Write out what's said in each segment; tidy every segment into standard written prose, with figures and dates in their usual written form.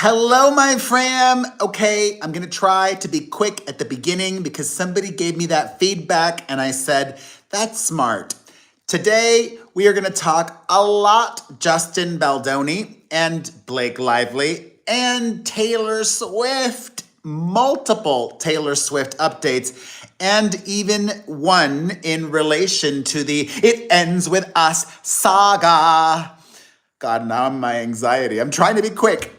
Hello, my fam. Okay, I'm gonna try to be quick at the beginning because somebody gave me that feedback and I said, that's smart. Today, we are gonna talk a lot Justin Baldoni and Blake Lively and Taylor Swift, multiple Taylor Swift updates, and even one in relation to the It Ends With Us saga. God, now my anxiety. I'm trying to be quick.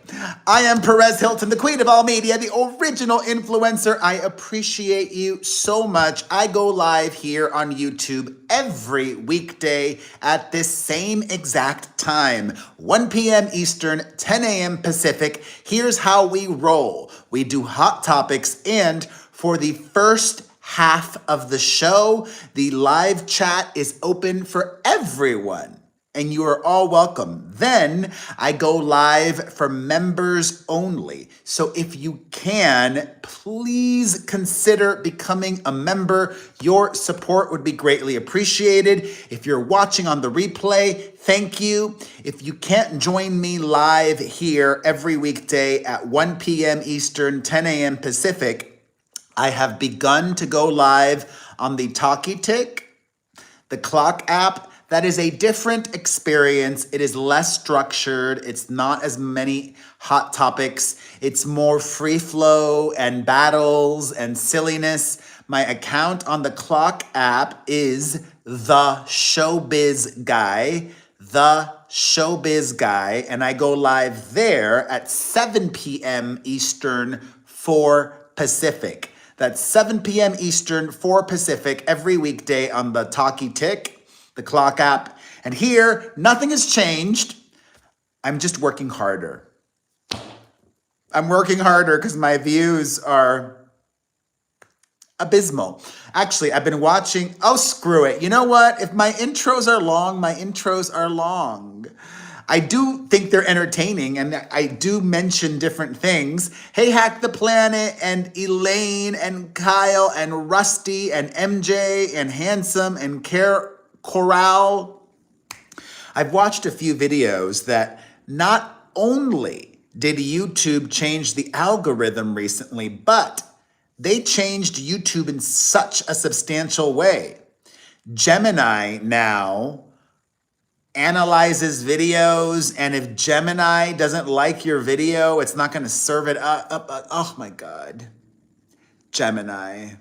I am Perez Hilton, the queen of all media, the original influencer. I appreciate you so much. I go live here on YouTube every weekday at this same exact time, 1 p.m. Eastern, 10 a.m. Pacific. Here's how we roll. We do hot topics, and for the first half of the show, the live chat is open for everyone. And you are all welcome. Then I go live for members only. So if you can, please consider becoming a member. Your support would be greatly appreciated. If you're watching on the replay, thank you. If you can't join me live here every weekday at 1 p.m. Eastern, 10 a.m. Pacific, I have begun to go live on the Talkie Tick, the Clock app. That is a different experience. It is less structured. It's not as many hot topics. It's more free flow and battles and silliness. My account on the Clock app is The Showbiz Guy, and I go live there at 7 p.m. Eastern, 4 Pacific. That's 7 p.m. Eastern, 4 Pacific, every weekday on the Talkie Tick, the Clock app. And here, nothing has changed. I'm just working harder. I'm working harder because my views are abysmal. Actually, I've been watching. Oh, screw it. You know what? If my intros are long, my intros are long. I do think they're entertaining and I do mention different things. Hey, Hack the Planet and Elaine and Kyle and Rusty and MJ and Handsome and Coral. I've watched a few videos that not only did YouTube change the algorithm recently, but they changed YouTube in such a substantial way. Gemini now analyzes videos, and if Gemini doesn't like your video, it's not going to serve it up. Oh my God. Gemini.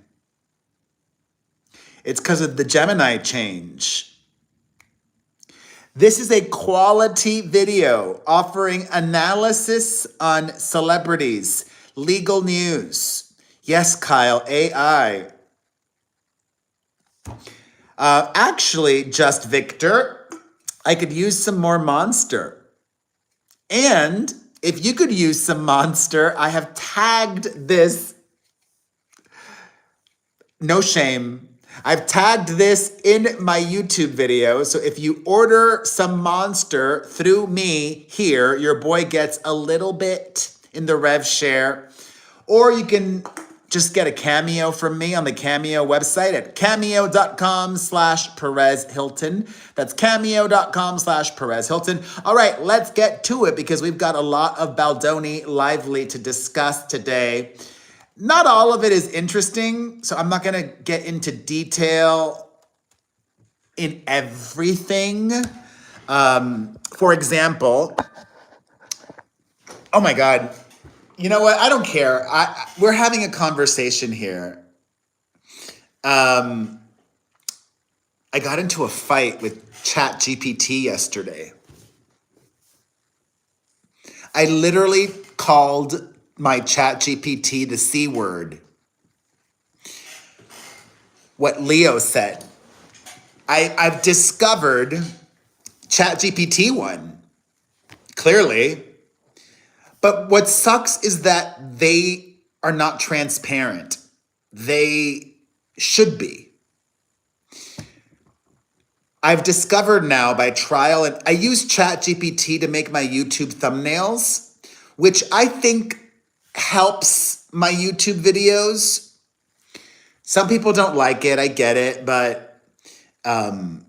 It's because of the Gemini change. This is a quality video offering analysis on celebrities, legal news. Yes, Kyle, AI. Actually, just Victor, I could use some more Monster. And if you could use some Monster, I have tagged this. No shame. I've tagged this in my YouTube video. So if you order some Monster through me here, your boy gets a little bit in the rev share. Or you can just get a cameo from me on the Cameo website at cameo.com/Perez Hilton. That's cameo.com/Perez Hilton. All right, let's get to it because we've got a lot of Baldoni Lively to discuss today. Not all of it is interesting, so I'm not going to get into detail in everything. For example, oh my God. You know what? I don't care. We're having a conversation here. I got into a fight with ChatGPT yesterday. I literally called my ChatGPT the C word. What Leo said. I've discovered ChatGPT won, clearly. But what sucks is that they are not transparent. They should be. I've discovered now by trial, and I use ChatGPT to make my YouTube thumbnails, which I think helps my YouTube videos. Some people don't like it, I get it, but I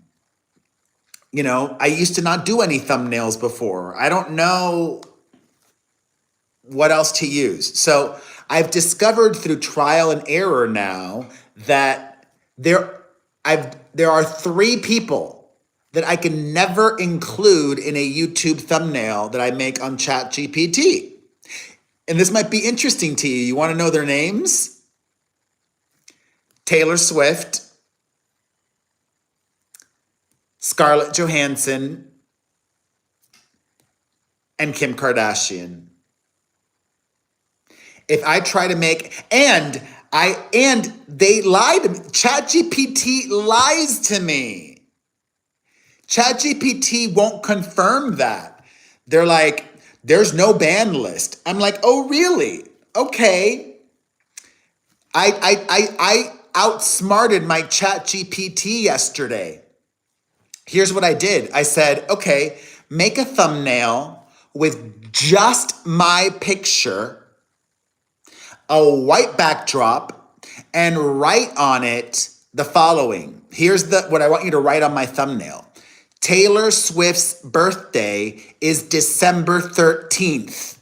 used to not do any thumbnails before. I don't know what else to use. So I've discovered through trial and error now that there are three people that I can never include in a YouTube thumbnail that I make on ChatGPT. And this might be interesting to you. You want to know their names? Taylor Swift, Scarlett Johansson, and Kim Kardashian. If I try to make, and they lied to me. ChatGPT lies to me. ChatGPT won't confirm that. They're like, there's no ban list. I'm like, oh, really? Okay. I outsmarted my ChatGPT yesterday. Here's what I did. I said, okay, make a thumbnail with just my picture, a white backdrop, and write on it the following. Here's what I want you to write on my thumbnail. Taylor Swift's birthday is December 13th.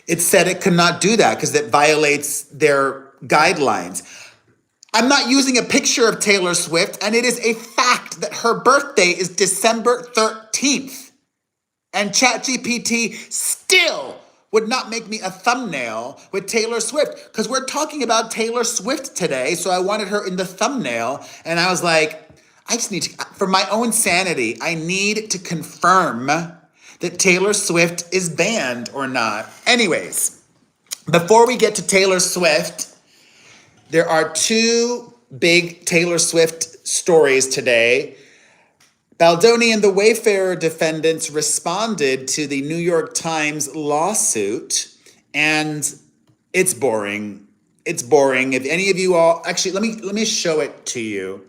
It said it could not do that because it violates their guidelines. I'm not using a picture of Taylor Swift, and it is a fact that her birthday is December 13th. And ChatGPT still would not make me a thumbnail with Taylor Swift because we're talking about Taylor Swift today. So I wanted her in the thumbnail, and I was like, I just need to, for my own sanity, I need to confirm that Taylor Swift is banned or not. Anyways, before we get to Taylor Swift, there are two big Taylor Swift stories today. Baldoni and the Wayfarer defendants responded to the New York Times lawsuit, and it's boring. It's boring. If any of you all, actually, let me show it to you.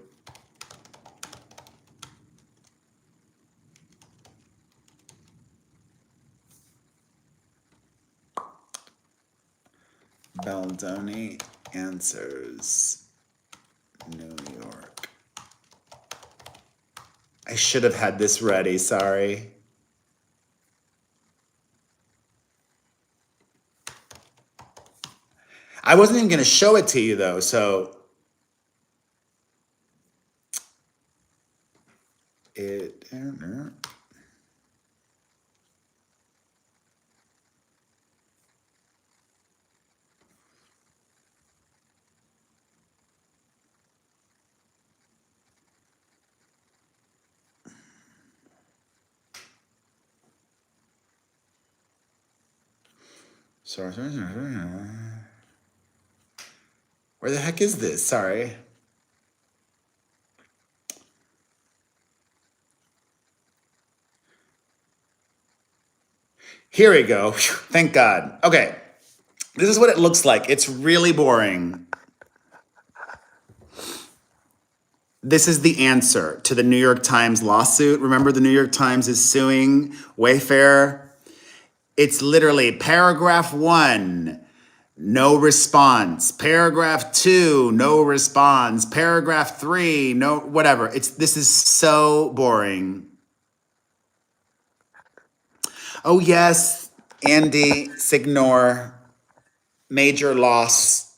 Baldoni answers New York. I should have had this ready, sorry. I wasn't even going to show it to you though, so it sorry. Where the heck is this? Sorry. Here we go. Thank God. Okay. This is what it looks like. It's really boring. This is the answer to the New York Times lawsuit. Remember, the New York Times is suing Wayfarer. It's literally paragraph 1, no response. Paragraph 2, no response. Paragraph 3, no, whatever. This is so boring. Oh yes, Andy Signor, major loss.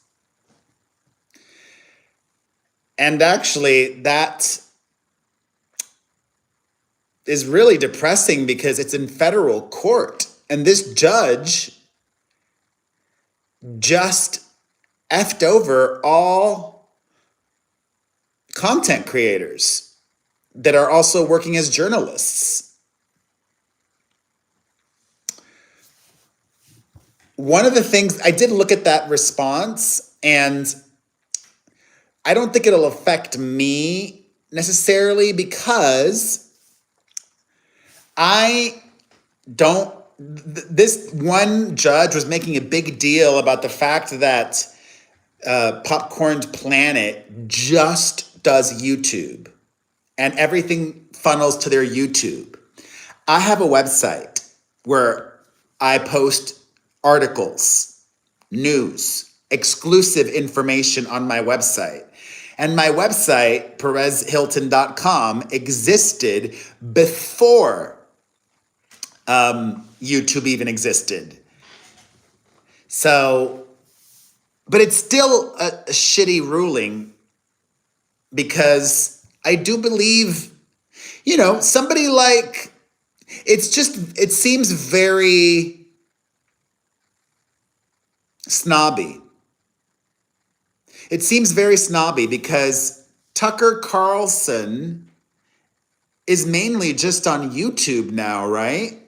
And actually, that is really depressing because it's in federal court. And this judge just effed over all content creators that are also working as journalists. One of the things, I did look at that response, and I don't think it'll affect me necessarily because this one judge was making a big deal about the fact that Popcorn Planet just does YouTube and everything funnels to their YouTube. I have a website where I post articles, news, exclusive information on my website. And my website, perezhilton.com, existed before YouTube even existed. So, but it's still a shitty ruling because I do believe, somebody like, it seems very snobby. It seems very snobby because Tucker Carlson is mainly just on YouTube now, right?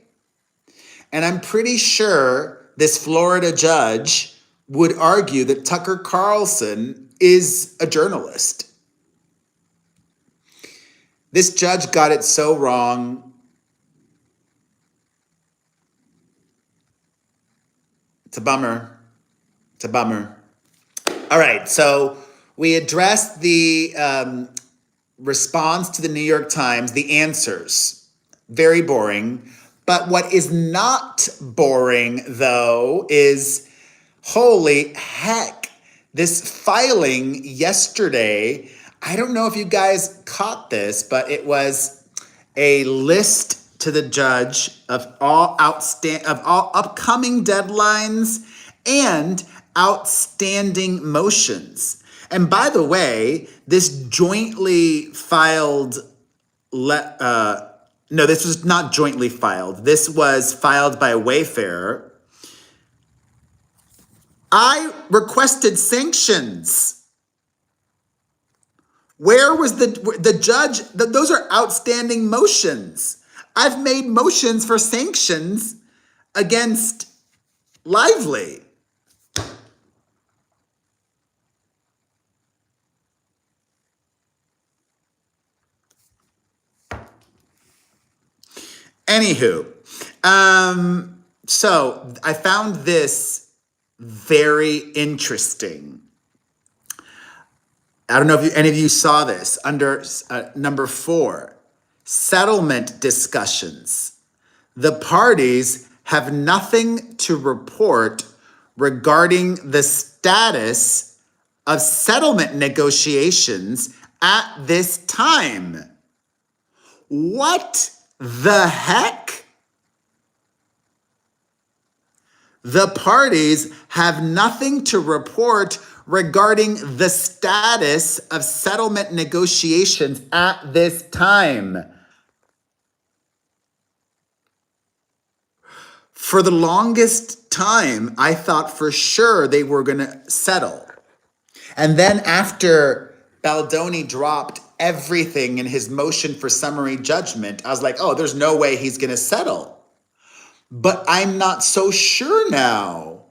And I'm pretty sure this Florida judge would argue that Tucker Carlson is a journalist. This judge got it so wrong. It's a bummer. It's a bummer. All right, so we addressed the response to the New York Times, the answers. Very boring. But what is not boring, though, is holy heck, this filing yesterday. I don't know if you guys caught this, but it was a list to the judge of all upcoming deadlines and outstanding motions. And by the way, this jointly filed no, this was not jointly filed. This was filed by Wayfair. I requested sanctions. Where was the judge? Those are outstanding motions. I've made motions for sanctions against Lively. Anywho, so I found this very interesting. I don't know if any of you saw this under number 4, settlement discussions. The parties have nothing to report regarding the status of settlement negotiations at this time. What the heck? The parties have nothing to report regarding the status of settlement negotiations at this time. For the longest time, I thought for sure they were going to settle. And then after Baldoni dropped everything in his motion for summary judgment, I was like, oh, there's no way he's going to settle. But I'm not so sure now.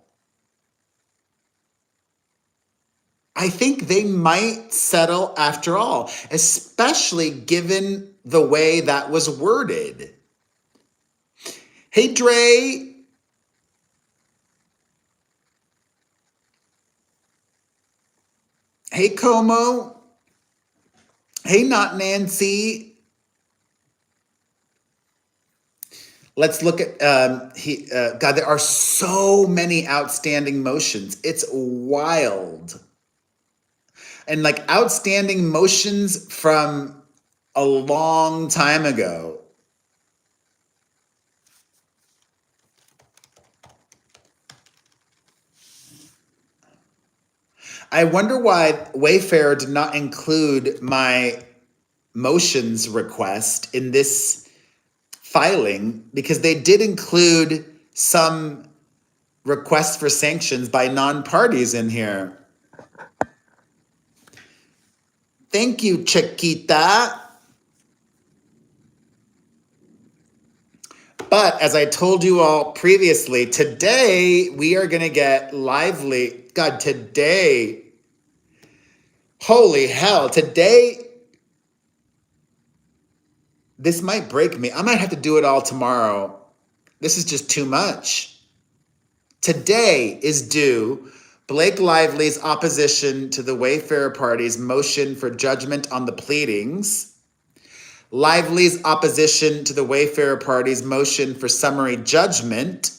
I think they might settle after all, especially given the way that was worded. Hey, Dre. Hey, Como. Hey, Not Nancy. Let's look at, God, there are so many outstanding motions. It's wild. And like outstanding motions from a long time ago. I wonder why Wayfair did not include my motions request in this filing, because they did include some requests for sanctions by non-parties in here. Thank you, Chiquita. But as I told you all previously, today we are going to get Lively. God, today. Holy hell, today. This might break me. I might have to do it all tomorrow. This is just too much. Today is due Blake Lively's opposition to the Wayfair party's motion for judgment on the pleadings, Lively's opposition to the Wayfair party's motion for summary judgment,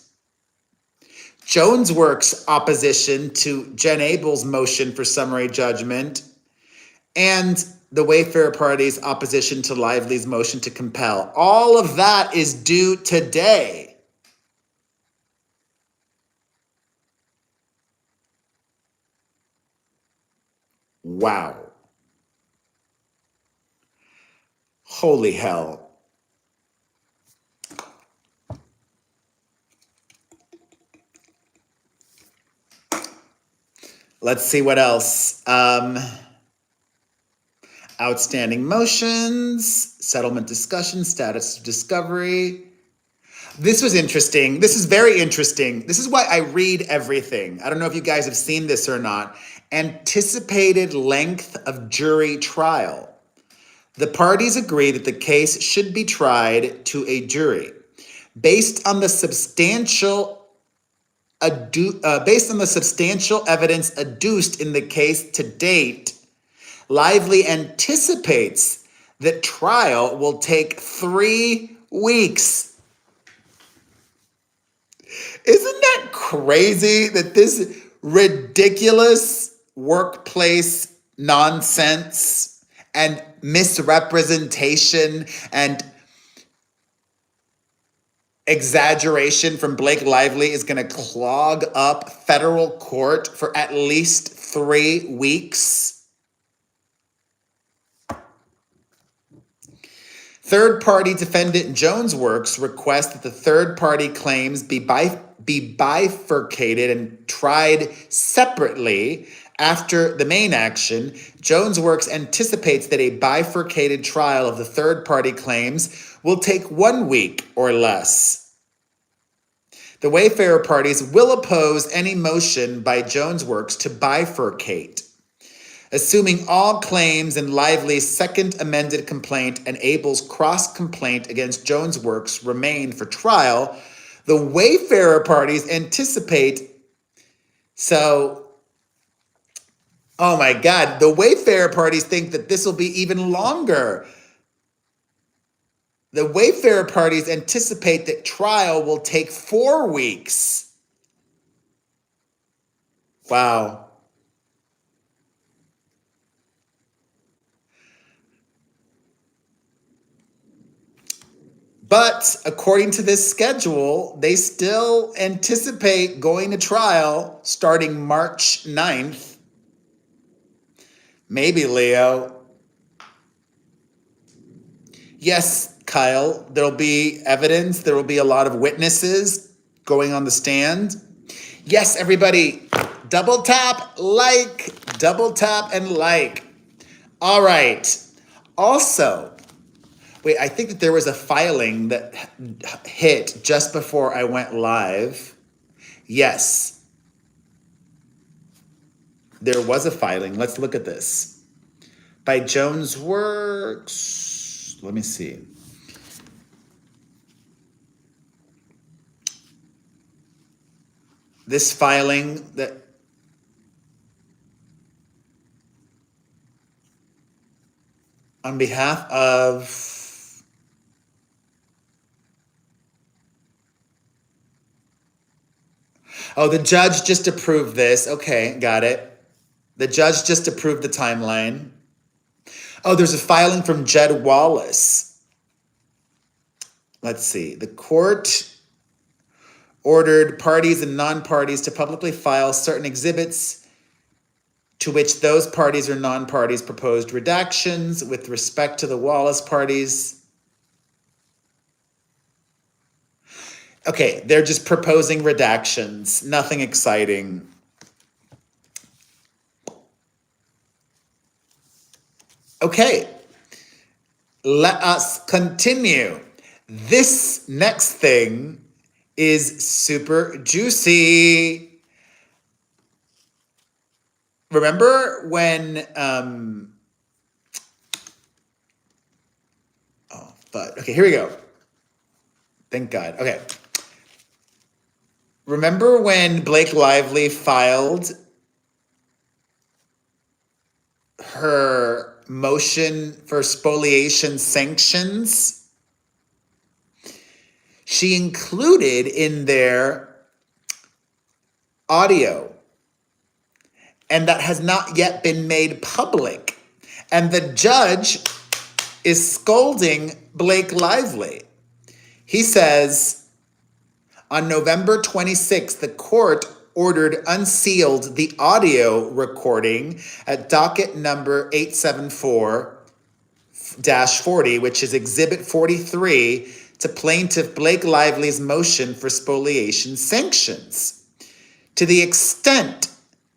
Jonesworks' opposition to Jen Abel's motion for summary judgment, and the Wayfair party's opposition to Lively's motion to compel. All of that is due today. Wow. Holy hell. Let's see what else. Outstanding motions, settlement discussion, status of discovery. This was interesting. This is very interesting. This is why I read everything. I don't know if you guys have seen this or not. Anticipated length of jury trial. The parties agree that the case should be tried to a jury. Based on the substantial evidence adduced in the case to date, Lively anticipates that trial will take 3 weeks. Isn't that crazy that this ridiculous workplace nonsense and misrepresentation and exaggeration from Blake Lively is going to clog up federal court for at least 3 weeks? Third-party defendant Jonesworks requests that the third-party claims be bifurcated and tried separately after the main action. Jonesworks anticipates that a bifurcated trial of the third-party claims will take 1 week or less. The Wayfarer parties will oppose any motion by Jonesworks to bifurcate. Assuming all claims in Lively's second amended complaint and Abel's cross-complaint against Jonesworks remain for trial, the Wayfarer parties anticipate. So, oh my God, the Wayfarer parties think that this will be even longer. The Wayfarer parties anticipate that trial will take 4 weeks. Wow. But according to this schedule, they still anticipate going to trial starting March 9th. Maybe, Leo. Yes, Kyle, there'll be evidence. There will be a lot of witnesses going on the stand. Yes, everybody, double tap, and like. All right. Also, wait, I think that there was a filing that hit just before I went live. Yes. There was a filing. Let's look at this. By Jonesworks. Let me see. This filing that on behalf of the judge just approved this. Okay, got it. The judge just approved the timeline. Oh, there's a filing from Jed Wallace. Let's see. The court ordered parties and non-parties to publicly file certain exhibits to which those parties or non-parties proposed redactions with respect to the Wallace parties. Okay, they're just proposing redactions. Nothing exciting. Okay, let us continue. This next thing is super juicy. Remember when, okay, here we go. Thank God. Okay. Remember when Blake Lively filed her motion for spoliation sanctions? She included in there audio, and that has not yet been made public. And the judge is scolding Blake Lively. He says, on November 26th, the court ordered unsealed the audio recording at docket number 874-40, which is Exhibit 43 to Plaintiff Blake Lively's motion for spoliation sanctions. To the extent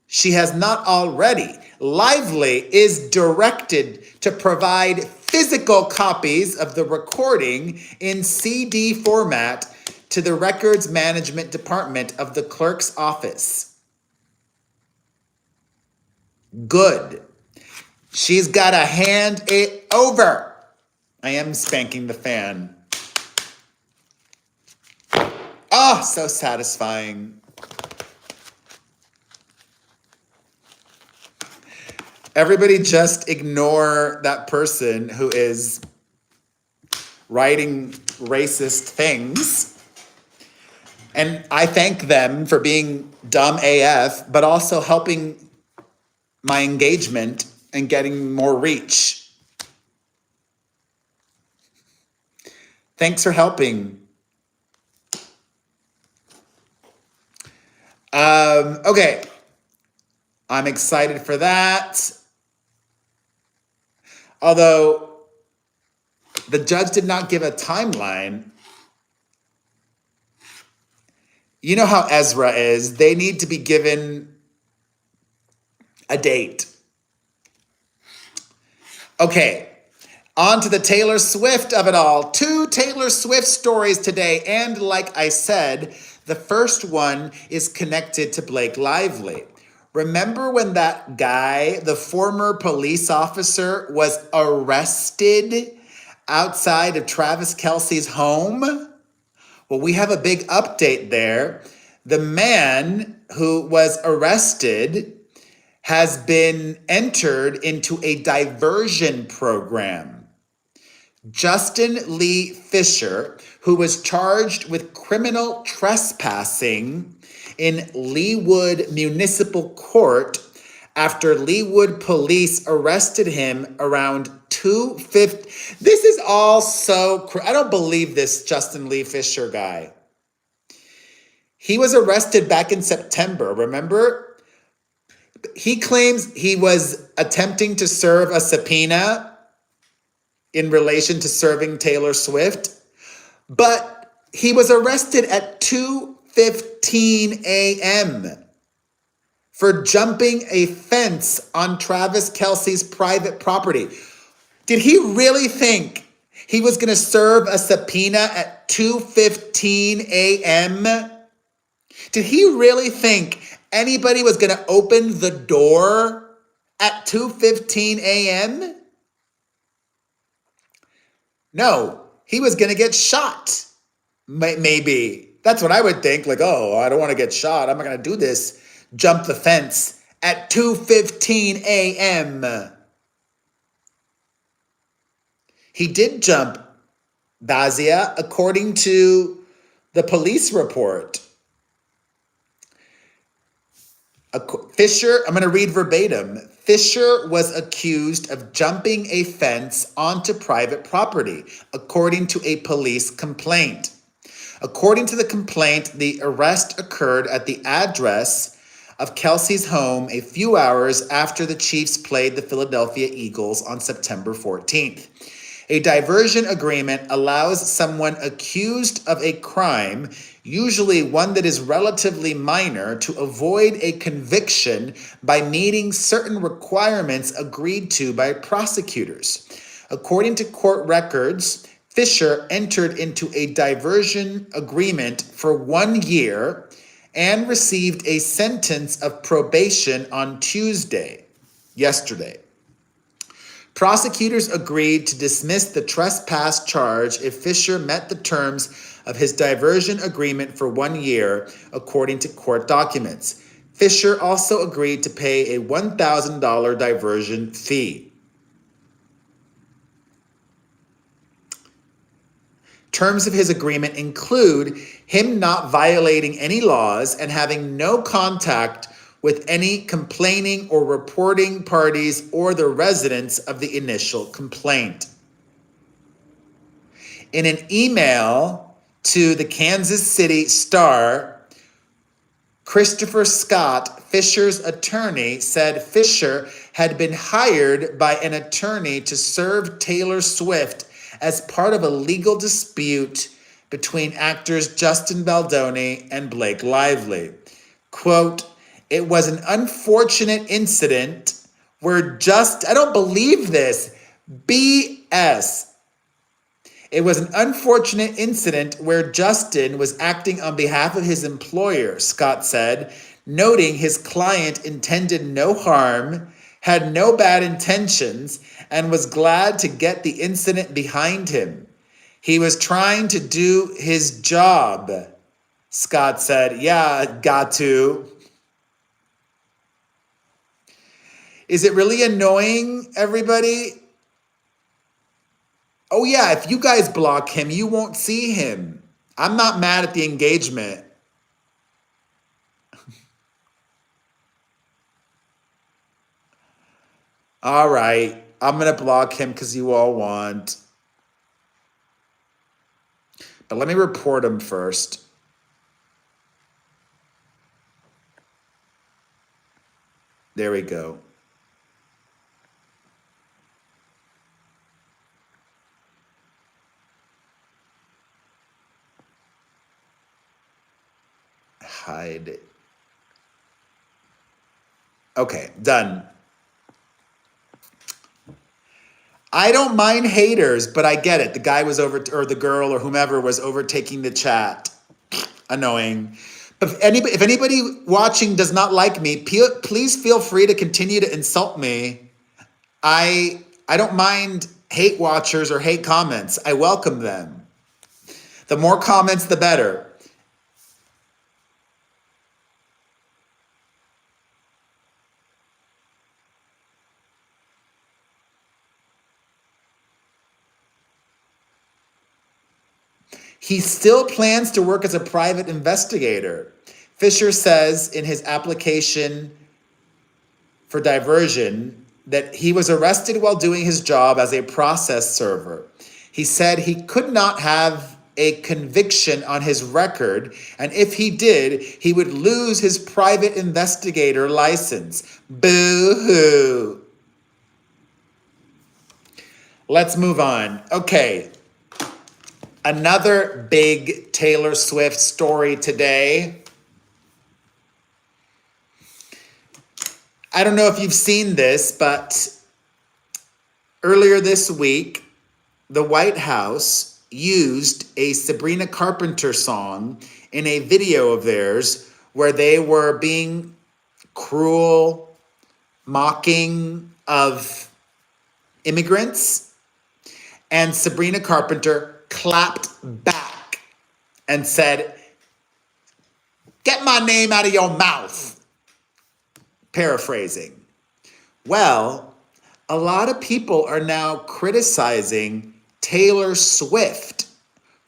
she has not already, Lively is directed to provide physical copies of the recording in CD format to the Records Management Department of the Clerk's Office. Good. She's got to hand it over. I am spanking the fan. Oh, so satisfying. Everybody just ignore that person who is writing racist things. And I thank them for being dumb AF, but also helping my engagement and getting more reach. Thanks for helping. Okay. I'm excited for that. Although the judge did not give a timeline. You know how Ezra is. They need to be given a date. Okay, on to the Taylor Swift of it all. 2 Taylor Swift stories today. And like I said, the first one is connected to Blake Lively. Remember when that guy, the former police officer, was arrested outside of Travis Kelce's home? Well, we have a big update there. The man who was arrested has been entered into a diversion program. Justin Lee Fisher, who was charged with criminal trespassing in Leawood Municipal Court after Leawood police arrested him around 2:50. This is all so, I don't believe this Justin Lee Fisher guy. He was arrested back in September, remember? He claims he was attempting to serve a subpoena in relation to serving Taylor Swift, but he was arrested at 2:15 a.m. for jumping a fence on Travis Kelce's private property. Did he really think he was going to serve a subpoena at 2:15 a.m.? Did he really think anybody was going to open the door at 2:15 a.m.? No, he was going to get shot. Maybe. That's what I would think. Like, oh, I don't want to get shot. I'm not going to do this. Jump the fence at 2:15 a.m. He did jump, Bazia, according to the police report. Fisher, I'm going to read verbatim. Fisher was accused of jumping a fence onto private property, according to a police complaint. According to the complaint, the arrest occurred at the address of Kelce's home a few hours after the Chiefs played the Philadelphia Eagles on September 14th. A diversion agreement allows someone accused of a crime, usually one that is relatively minor, to avoid a conviction by meeting certain requirements agreed to by prosecutors. According to court records, Fisher entered into a diversion agreement for 1 year and received a sentence of probation on yesterday. Prosecutors agreed to dismiss the trespass charge if Fisher met the terms of his diversion agreement for 1 year, according to court documents. Fisher also agreed to pay a $1,000 diversion fee. Terms of his agreement include him not violating any laws and having no contact with any complaining or reporting parties or the residents of the initial complaint. In an email to the Kansas City Star, Christopher Scott, Fisher's attorney, said Fisher had been hired by an attorney to serve Taylor Swift as part of a legal dispute between actors Justin Baldoni and Blake Lively. Quote, "It was an unfortunate incident where I don't believe this, BS. It was an unfortunate incident where Justin was acting on behalf of his employer," Scott said, noting his client intended no harm, had no bad intentions, and was glad to get the incident behind him. "He was trying to do his job," Scott said. "Yeah, got to." Is it really annoying, everybody? Oh yeah, if you guys block him, you won't see him. I'm not mad at the engagement. All right, I'm going to block him because you all want. But let me report him first. There we go. Hide it. Okay, done. I don't mind haters, but I get it. The guy was or the girl or whomever was overtaking the chat. Annoying. But if anybody watching does not like me, please feel free to continue to insult me. I don't mind hate watchers or hate comments. I welcome them. The more comments, the better. He still plans to work as a private investigator. Fisher says in his application for diversion that he was arrested while doing his job as a process server. He said he could not have a conviction on his record, and if he did, he would lose his private investigator license. Boo-hoo. Let's move on. Okay. Another big Taylor Swift story today. I don't know if you've seen this, but earlier this week, the White House used a Sabrina Carpenter song in a video of theirs where they were being cruel, mocking of immigrants. And Sabrina Carpenter clapped back and said, "Get my name out of your mouth." Paraphrasing. Well, a lot of people are now criticizing Taylor Swift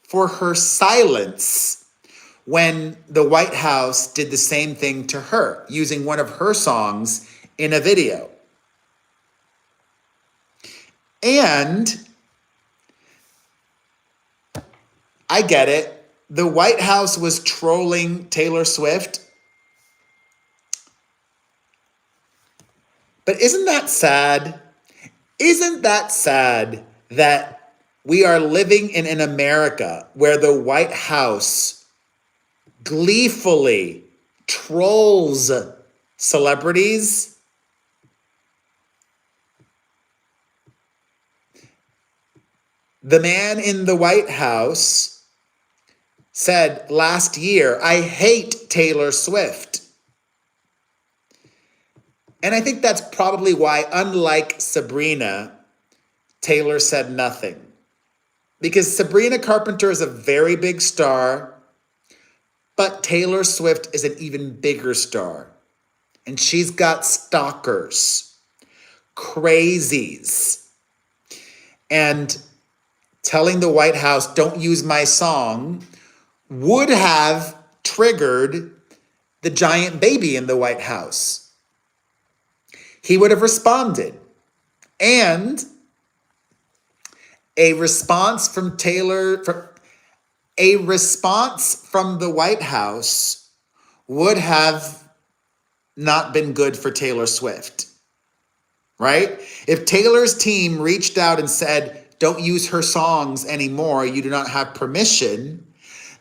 for her silence when the White House did the same thing to her, using one of her songs in a video. And I get it. The White House was trolling Taylor Swift. But isn't that sad? Isn't that sad that we are living in an America where the White House gleefully trolls celebrities? The man in the White House said last year, "I hate Taylor Swift." And I think that's probably why, unlike Sabrina, Taylor said nothing. Because Sabrina Carpenter is a very big star, but Taylor Swift is an even bigger star. And she's got stalkers, crazies. And telling the White House, "Don't use my song," would have triggered the giant baby in the White House. He would have responded. And a response from the White House would have not been good for Taylor Swift, right? If Taylor's team reached out and said, don't use her songs anymore, you do not have permission,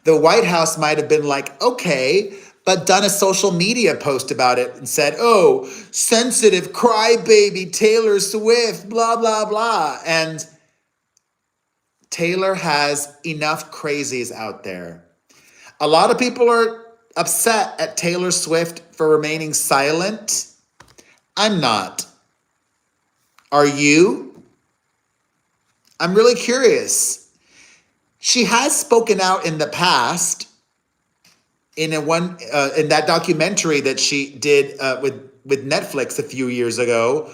the White House might have been like, okay, but done a social media post about it and said, oh, sensitive crybaby Taylor Swift, blah, blah, blah. And Taylor has enough crazies out there. A lot of people are upset at Taylor Swift for remaining silent. I'm not. Are you? I'm really curious. She has spoken out in the past in that documentary that she did with Netflix a few years ago,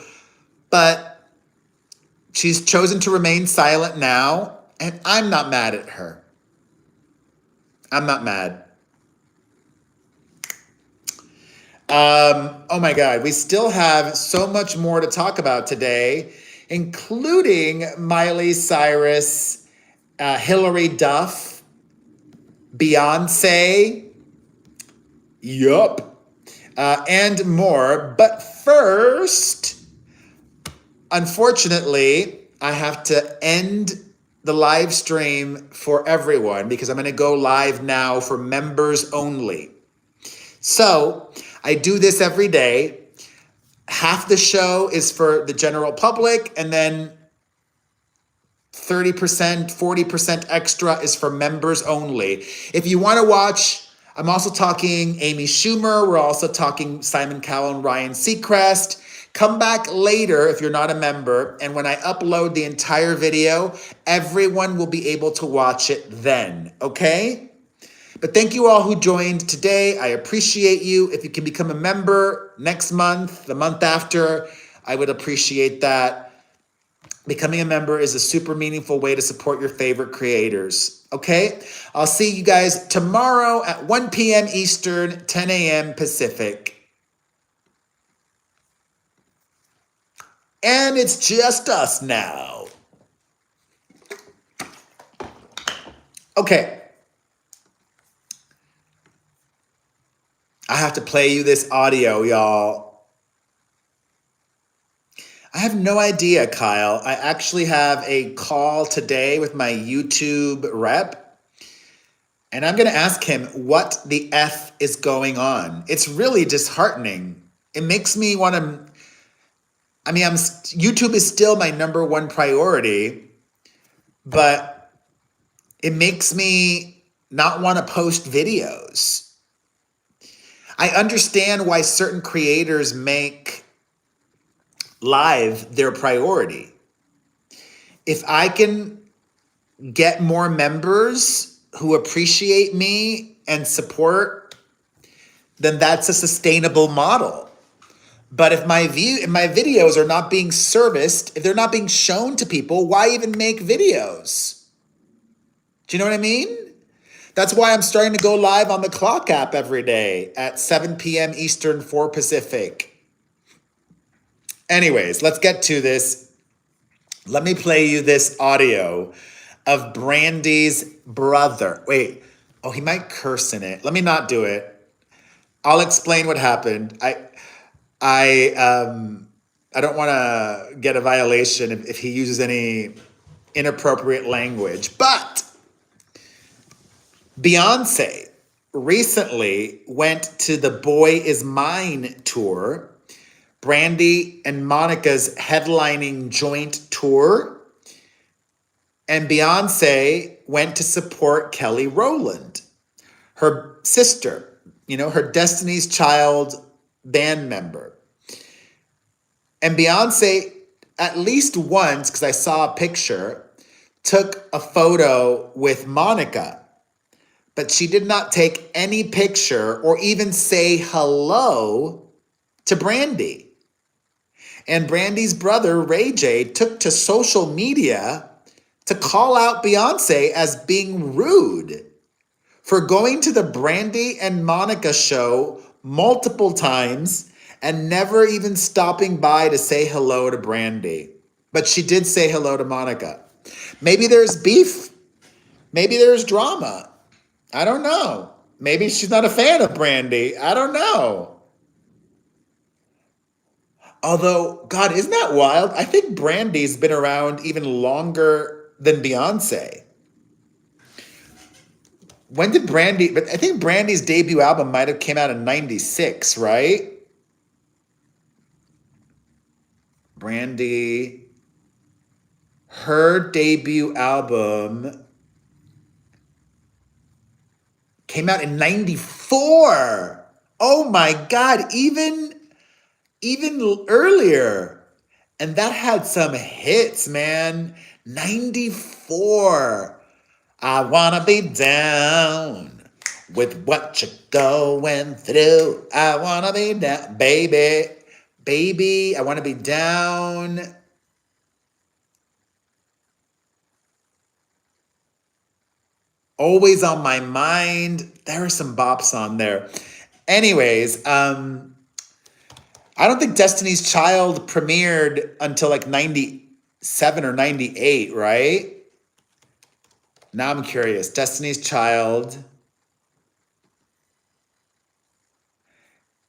but she's chosen to remain silent now, and I'm not mad at her. I'm not mad. Oh my God, we still have so much more to talk about today, including Miley Cyrus, Hillary Duff, Beyonce, yup, and more. But first, unfortunately, I have to end the live stream for everyone because I'm going to go live now for members only. So I do this every day. Half the show is for the general public, and then 30%, 40% extra is for members only. If you want to watch, I'm also talking Amy Schumer. We're also talking Simon Cowell and Ryan Seacrest. Come back later if you're not a member, and when I upload the entire video, everyone will be able to watch it then, okay? But thank you all who joined today. I appreciate you. If you can become a member next month, the month after, I would appreciate that. Becoming a member is a super meaningful way to support your favorite creators, okay? I'll see you guys tomorrow at 1 p.m. Eastern, 10 a.m. Pacific. And it's just us now. Okay. I have to play you this audio, y'all. I have no idea, Kyle. I actually have a call today with my YouTube rep, and I'm going to ask him what the F is going on. It's really disheartening. It makes me want to... YouTube is still my number one priority, but it makes me not want to post videos. I understand why certain creators make live their priority. If I can get more members who appreciate me and support, then that's a sustainable model. But if my videos are not being serviced, if they're not being shown to people, why even make videos? Do you know what I mean? That's why I'm starting to go live on the Clock app every day at 7 p.m. Eastern, 4 Pacific. Anyways, let's get to this. Let me play you this audio of Brandy's brother. Wait, he might curse in it. Let me not do it. I'll explain what happened. I don't want to get a violation if he uses any inappropriate language, but Beyonce recently went to the Boy Is Mine tour, Brandy and Monica's headlining joint tour, and Beyonce went to support Kelly Rowland, her sister, her Destiny's Child band member. And Beyonce, at least once, because I saw a picture, took a photo with Monica, but she did not take any picture or even say hello to Brandy. And Brandy's brother, Ray J, took to social media to call out Beyonce as being rude for going to the Brandy and Monica show multiple times and never even stopping by to say hello to Brandy. But she did say hello to Monica. Maybe there's beef. Maybe there's drama. I don't know. Maybe she's not a fan of Brandy. I don't know. Although, God, isn't that wild? I think Brandy's been around even longer than Beyonce. When did Brandy, but I think Brandy's debut album might have came out in 96, right? Brandy, her debut album came out in 94. Oh my God, even earlier. And that had some hits, man. 94. I wanna be down with what you're going through. I wanna be down, baby. Baby, I wanna be down. Always on my mind. There are some bops on there. Anyways, I don't think Destiny's Child premiered until like 97 or 98, right? Now I'm curious. Destiny's Child.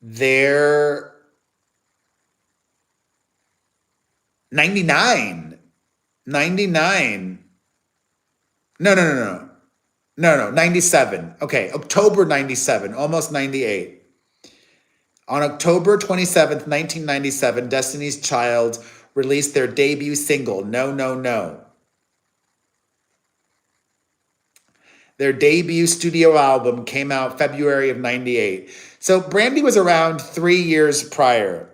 They're 99. 99. No, no, no, no. No, no, 97. Okay, October 97, almost 98. On October 27th, 1997, Destiny's Child released their debut single, No, No, No. Their debut studio album came out February of 98. So Brandy was around 3 years prior.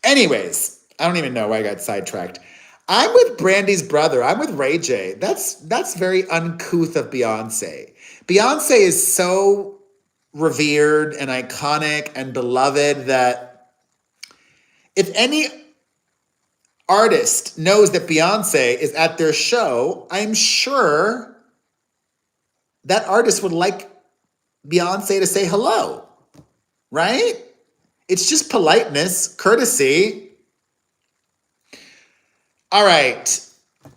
Anyways, I don't even know why I got sidetracked. I'm with Brandy's brother. I'm with Ray J. That's very uncouth of Beyonce. Beyonce is so revered and iconic and beloved that if any artist knows that Beyonce is at their show, I'm sure that artist would like Beyonce to say hello, right? It's just politeness, courtesy. All right.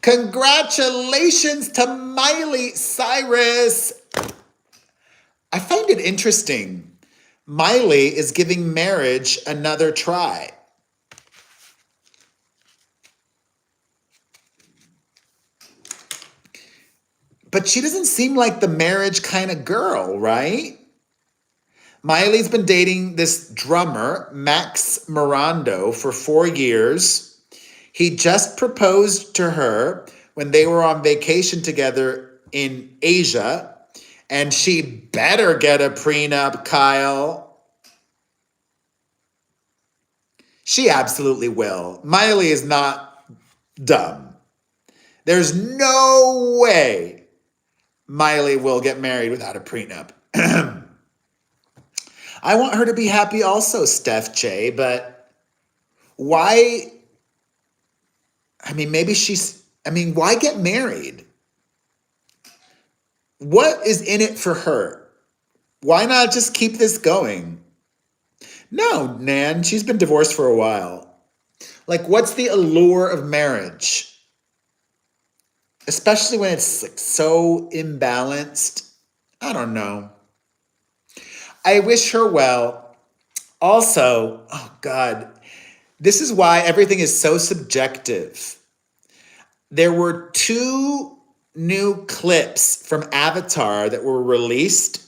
Congratulations to Miley Cyrus. I find it interesting. Miley is giving marriage another try. But she doesn't seem like the marriage kind of girl, right? Miley's been dating this drummer, Max Mirando, for 4 years. He just proposed to her when they were on vacation together in Asia. And she better get a prenup, Kyle. She absolutely will. Miley is not dumb. There's no way Miley will get married without a prenup. I want her to be happy also, Steph J, but why? Why get married? What is in it for her? Why not just keep this going? No, Nan, she's been divorced for a while. Like, what's the allure of marriage? Especially when it's like so imbalanced. I don't know. I wish her well. Also, oh God, this is why everything is so subjective. There were 2 new clips from Avatar that were released.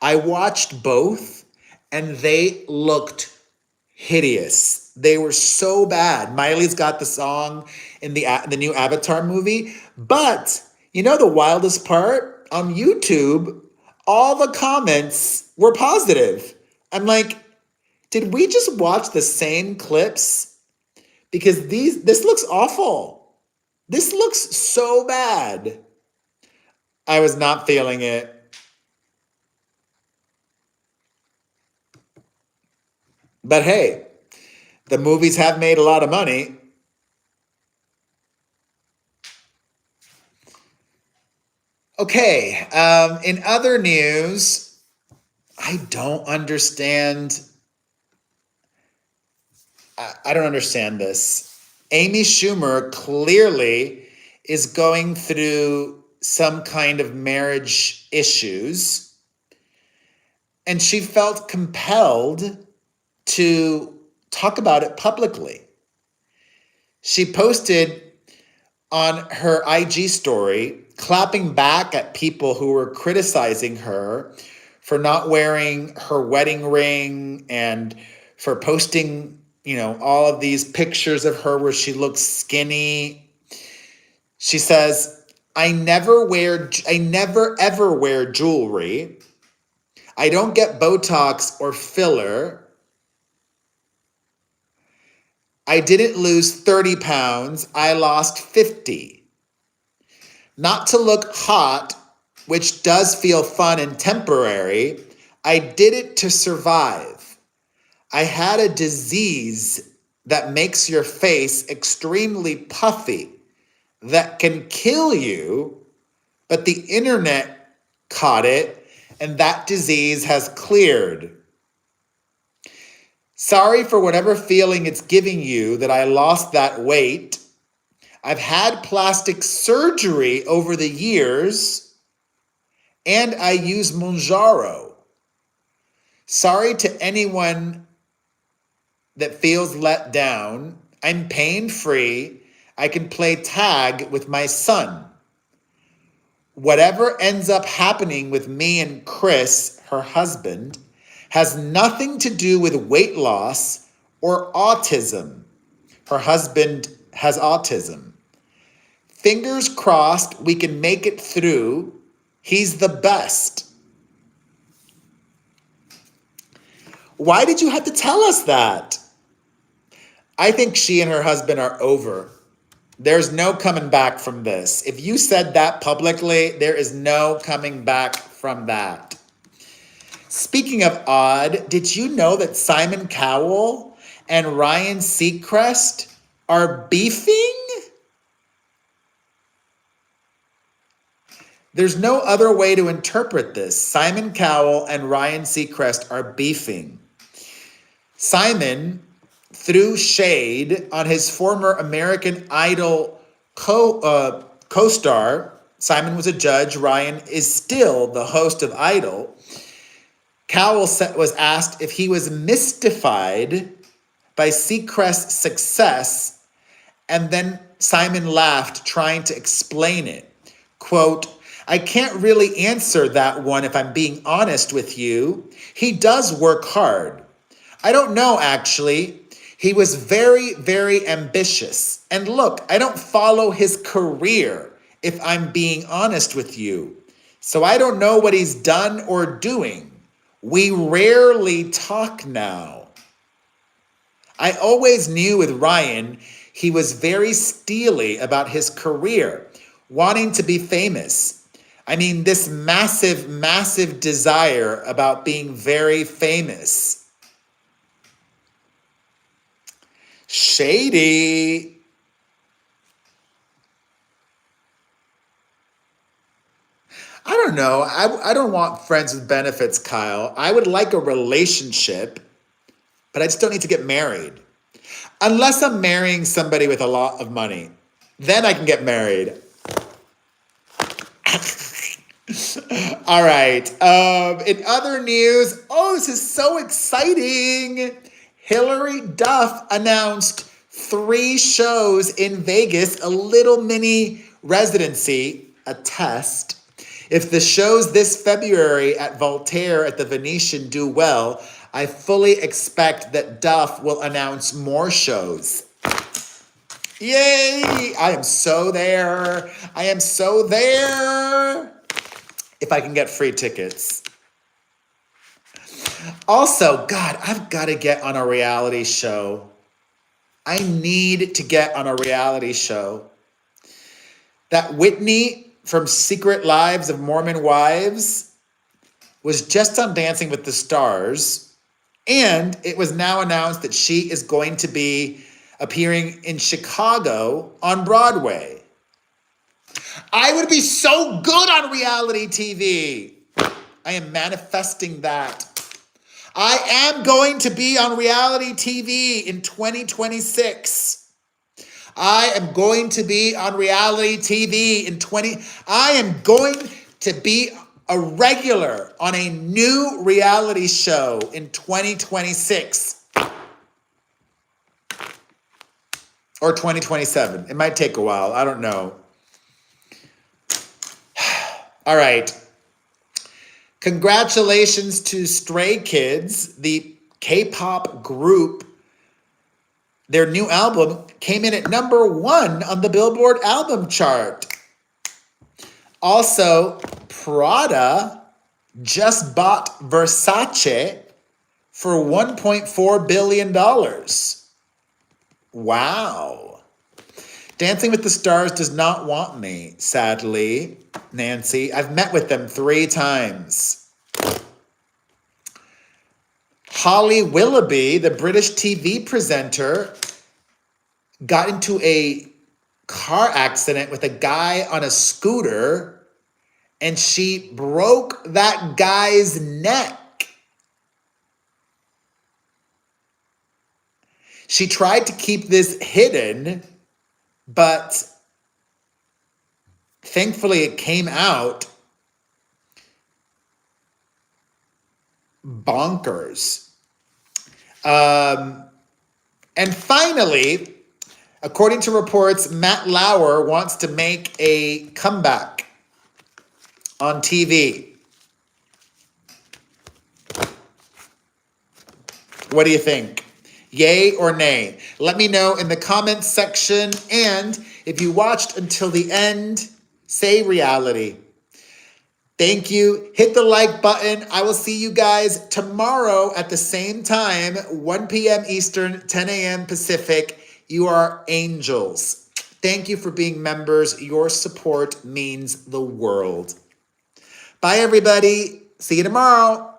I watched both and they looked hideous. They were so bad. Miley's got the song in the new Avatar movie, but you know the wildest part? On YouTube, all the comments were positive. I'm like, did we just watch the same clips? Because this looks awful. This looks so bad. I was not feeling it. But hey, the movies have made a lot of money. Okay, in other news, I don't understand. I don't understand this. Amy Schumer clearly is going through some kind of marriage issues. and she felt compelled to talk about it publicly. She posted on her IG story, clapping back at people who were criticizing her for not wearing her wedding ring and for posting, all of these pictures of her where she looks skinny. She says, I never ever wear jewelry. I don't get Botox or filler. I didn't lose 30 pounds. I lost 50. Not to look hot, which does feel fun and temporary. I did it to survive. I had a disease that makes your face extremely puffy, that can kill you, but the internet caught it, and that disease has cleared. Sorry for whatever feeling it's giving you that I lost that weight. I've had plastic surgery over the years, and I use Mounjaro. Sorry to anyone that feels let down. I'm pain-free. I can play tag with my son. Whatever ends up happening with me and Chris, her husband, has nothing to do with weight loss or autism. Her husband has autism. Fingers crossed we can make it through. He's the best. Why did you have to tell us that? I think she and her husband are over. There's no coming back from this. If you said that publicly, there is no coming back from that. Speaking of odd, did you know that Simon Cowell and Ryan Seacrest are beefing? There's no other way to interpret this. Simon Cowell and Ryan Seacrest are beefing. Simon threw shade on his former American Idol co-star. Simon was a judge. Ryan is still the host of Idol. Cowell was asked if he was mystified by Seacrest's success, and then Simon laughed, trying to explain it. Quote, I can't really answer that one if I'm being honest with you. He does work hard. I don't know, actually. He was very, very ambitious. And look, I don't follow his career, if I'm being honest with you. So I don't know what he's done or doing. We rarely talk now. I always knew with Ryan, he was very steely about his career, wanting to be famous. I mean, this massive, massive desire about being very famous. Shady. I don't know. I don't want friends with benefits, Kyle. I would like a relationship, but I just don't need to get married. Unless I'm marrying somebody with a lot of money. Then I can get married. All right. In other news, this is so exciting. Hilary Duff announced 3 shows in Vegas, a little mini residency, a test. If the shows this February at Voltaire at the Venetian do well, I fully expect that Duff will announce more shows. Yay! I am so there. I am so there. If I can get free tickets. Also, God, I've got to get on a reality show. I need to get on a reality show. That Whitney from Secret Lives of Mormon Wives was just on Dancing with the Stars, and it was now announced that she is going to be appearing in Chicago on Broadway. I would be so good on reality TV. I am manifesting that. I am going to be on reality TV in 2026. I am going to be on reality TV in I am going to be a regular on a new reality show in 2026 or 2027. It might take a while. I don't know. All right. Congratulations to Stray Kids, the K-pop group. Their new album came in at #1 on the Billboard album chart. Also, Prada just bought Versace for $1.4 billion. Wow. Dancing with the Stars does not want me, sadly, Nancy. I've met with them 3 times. Holly Willoughby, the British TV presenter, got into a car accident with a guy on a scooter, and she broke that guy's neck. She tried to keep this hidden, but thankfully it came out. Bonkers. And finally, according to reports, Matt Lauer wants to make a comeback on TV. What do you think? Yay or nay? Let me know in the comments section. And if you watched until the end, say reality. Thank you. Hit the like button. I will see you guys tomorrow at the same time, 1 p.m. Eastern, 10 a.m. Pacific. You are angels. Thank you for being members. Your support means the world. Bye, everybody. See you tomorrow.